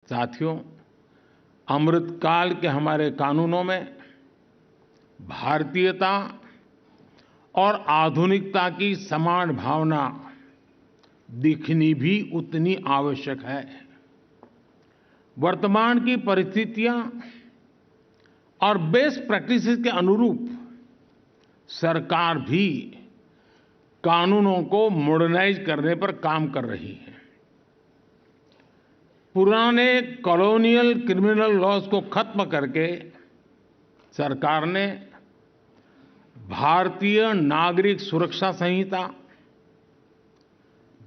साथियों, अमृतकाल के हमारे कानूनों में भारतीयता और आधुनिकता की समान भावना दिखनी भी उतनी आवश्यक है। वर्तमान की परिस्थितियां और बेस्ट प्रैक्टिसेस के अनुरूप सरकार भी कानूनों को मॉडर्नाइज करने पर काम कर रही है। पुराने कॉलोनियल क्रिमिनल लॉज को खत्म करके सरकार ने भारतीय नागरिक सुरक्षा संहिता,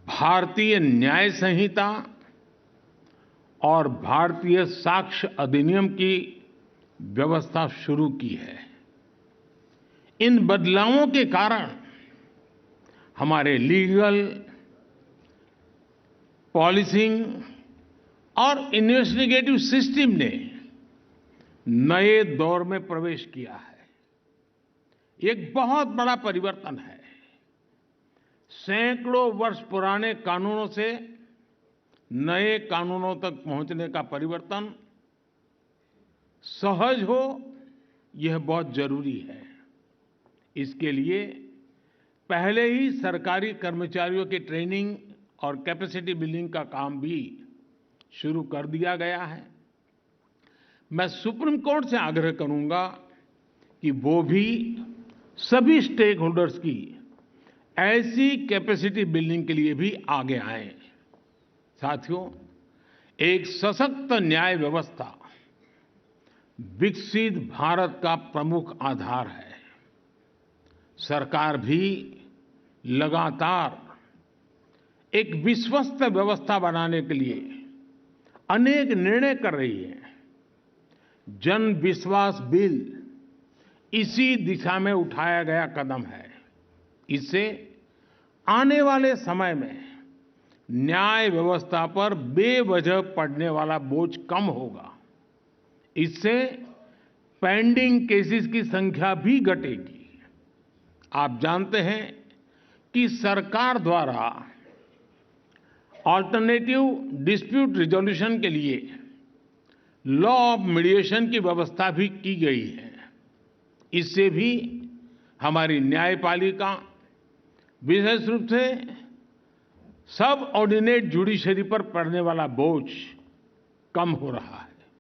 भारतीय न्याय संहिता और भारतीय साक्ष्य अधिनियम की व्यवस्था शुरू की है। इन बदलावों के कारण हमारे लीगल, पॉलिसिंग और इन्वेस्टिगेटिव सिस्टम ने नए दौर में प्रवेश किया है। एक बहुत बड़ा परिवर्तन है। सैकड़ों वर्ष पुराने कानूनों से नए कानूनों तक पहुंचने का परिवर्तन सहज हो, यह बहुत जरूरी है। इसके लिए पहले ही सरकारी कर्मचारियों की ट्रेनिंग और कैपेसिटी बिल्डिंग का काम भी शुरू कर दिया गया है। मैं सुप्रीम कोर्ट से आग्रह करूंगा कि वो भी सभी स्टेक होल्डर्स की ऐसी कैपेसिटी बिल्डिंग के लिए भी आगे आएं। साथियों, एक सशक्त न्याय व्यवस्था विकसित भारत का प्रमुख आधार है। सरकार भी लगातार एक विश्वस्त व्यवस्था बनाने के लिए अनेक निर्णय कर रही है। जन विश्वास बिल इसी दिशा में उठाया गया कदम है। इससे आने वाले समय में न्याय व्यवस्था पर बेवजह पड़ने वाला बोझ कम होगा। इससे पेंडिंग केसेस की संख्या भी घटेगी। आप जानते हैं कि सरकार द्वारा अल्टरनेटिव डिस्प्यूट रिजोल्यूशन के लिए लॉ ऑफ मीडिएशन की व्यवस्था भी की गई है। इससे भी हमारी न्यायपालिका, विशेष रूप से सब ऑर्डिनेट जुडिशरी पर पड़ने वाला बोझ कम हो रहा है।